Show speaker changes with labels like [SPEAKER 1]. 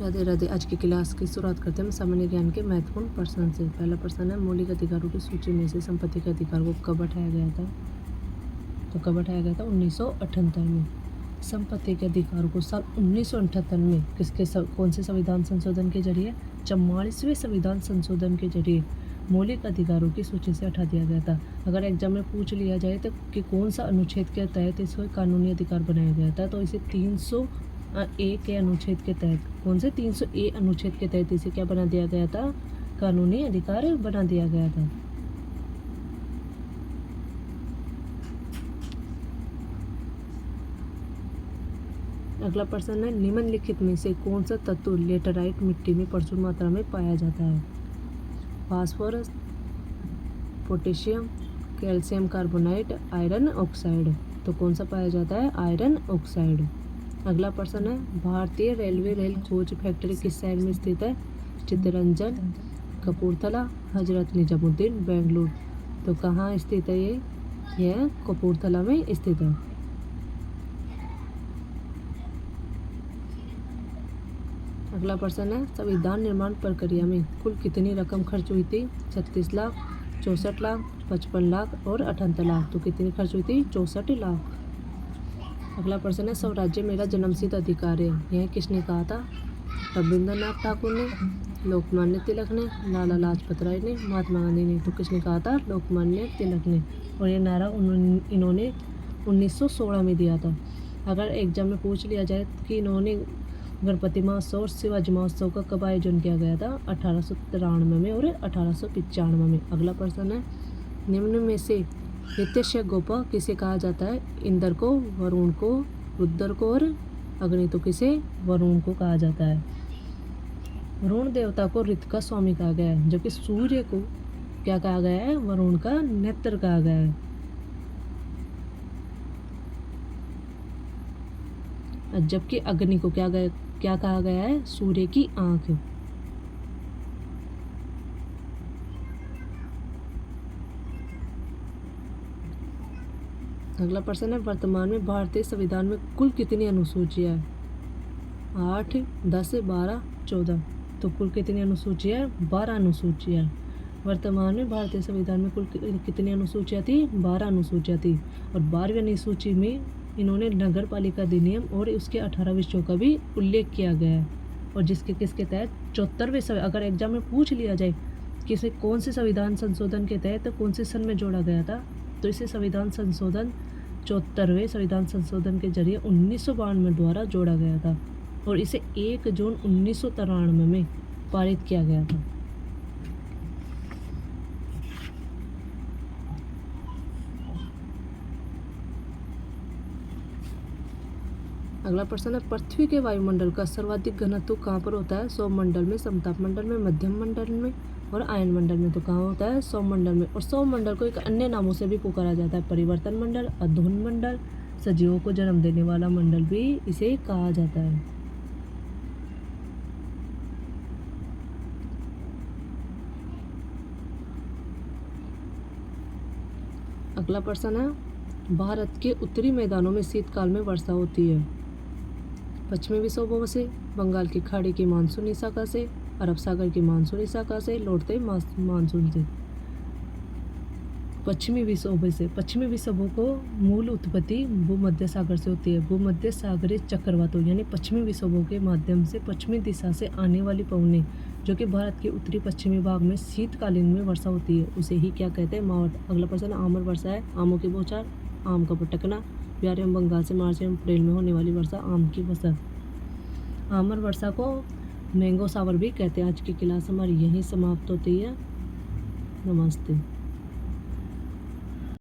[SPEAKER 1] राधे राधे। आज की क्लास की शुरुआत करते हैं सामान्य ज्ञान के महत्वपूर्ण प्रश्न से। पहला प्रश्न है, मौलिक अधिकारों की सूची में से संपत्ति के अधिकार को कब हटाया गया था? तो कब हटाया गया था? 1978 में। संपत्ति के अधिकारों को साल 1978 में कौन से संविधान संशोधन के जरिए? 44वें संविधान संशोधन के जरिए मौलिक अधिकारों की सूची से हटा दिया गया था। अगर एग्जाम में पूछ लिया जाए तो कि कौन सा अनुच्छेद के तहत इसको कानूनी अधिकार बनाया गया था, तो इसे 300A के अनुच्छेद के तहत, कौन से 300A अनुच्छेद के तहत इसे क्या बना दिया गया था? कानूनी अधिकार बना दिया गया था। अगला प्रश्न है, निम्नलिखित में से कौन सा तत्व लेटराइट मिट्टी में प्रचुर मात्रा में पाया जाता है? Phosphorus, potassium, calcium carbonate, iron oxide. तो कौन सा पाया जाता है? Iron oxide. अगला प्रश्न है, भारतीय रेलवे रेल कोच फैक्ट्री किस शहर में स्थित है? चित्तरंजन, कपूरथला, हजरत निजामुद्दीन, बेंगलुरु। तो कहाँ स्थित है ये? यह कपूरथला में स्थित है। अगला प्रश्न है, संविधान निर्माण प्रक्रिया में कुल कितनी रकम खर्च हुई थी? 36 लाख, 64 लाख, 55 लाख और 78 लाख। तो कितनी खर्च हुई थी? 64 लाख। अगला प्रश्न है, स्वराज्य मेरा जन्मसिद्ध अधिकार है, यह किसने कहा था? रविंद्रनाथ ठाकुर ने, लोकमान्य तिलक ने, लाला लाजपत राय ने, महात्मा गांधी ने। तो किसने कहा था? लोकमान्य तिलक ने। और ये नारा इन्होंने 1916 में दिया था। अगर एग्जाम में पूछ लिया जाए कि इन्होंने गणपति महोत्सव और शिवाजी महोत्सव का कब आयोजन किया गया था? 1893 में और 1895 में। अगला प्रश्न है, निम्न में से नित्य गोप किसे कहा जाता है? इंद्र को, वरुण को, रुद्र को और अग्नि। तो किसे? वरुण को कहा जाता है। वरुण देवता को ऋतु का स्वामी कहा गया है, जबकि सूर्य को क्या कहा गया है? वरुण का नेत्र कहा गया है। जबकि अग्नि को क्या कहा गया है? सूर्य की आंख। अगला प्रश्न है, वर्तमान में भारतीय संविधान में कुल कितनी अनुसूचियां हैं? 8, 10, 12, 14। तो कुल कितनी अनुसूचियां? 12 अनुसूचियां। वर्तमान में भारतीय संविधान में कुल कितनी अनुसूचियां थी? 12 अनुसूचियां थी। और 12वीं अनुसूची में इन्होंने नगर पालिका अधिनियम और उसके 18 विषयों का भी उल्लेख किया गया है। और किसके तहत? 74वें। अगर एग्जाम में पूछ लिया जाए कि इसे कौन से संविधान संशोधन के तहत कौन से सन में जोड़ा गया था, तो इसे संविधान संशोधन 74वें संविधान संशोधन के जरिए 1992 द्वारा जोड़ा गया था। और इसे 1 जून 1993 में पारित किया गया था। अगला प्रश्न है, पृथ्वी के वायुमंडल का सर्वाधिक घनत्व कहाँ पर होता है? सौरमंडल में, समताप मंडल में, मध्यम मंडल में और आयन मंडल में। तो कहाँ होता है? सौरमंडल में। और सौरमंडल को एक अन्य नामों से भी पुकारा जाता है, परिवर्तन मंडल, अधोन मंडल, सजीवों को जन्म देने वाला मंडल भी इसे कहा जाता है। अगला प्रश्न है, भारत के उत्तरी मैदानों में शीतकाल में वर्षा होती है? पश्चिमी विक्षोभों से, बंगाल की खाड़ी की मानसूनी शाखा से, अरब सागर की मानसूनी शाखा से, लौटते मानसून से। पश्चिमी विक्षोभ से। पश्चिमी विक्षोभों को मूल उत्पत्ति भूमध्य सागर से होती है। भूमध्य सागरीय चक्रवातों यानी पश्चिमी विक्षोभों के माध्यम से पश्चिमी दिशा से आने वाली पवनें, जो कि भारत के उत्तरी पश्चिमी भाग में शीतकालीन में वर्षा होती है, उसे ही क्या कहते हैं? मावठ। अगला प्रश्न, आमर वर्षा है, आमों की बौछार, आम का पटकना, बिहार एवं बंगाल से मार्च एवं अप्रैल में होने वाली वर्षा, आम की फसल। आमर वर्षा को मैंगो शावर भी कहते हैं। आज की क्लास हमारी यहीं समाप्त होती है। नमस्ते।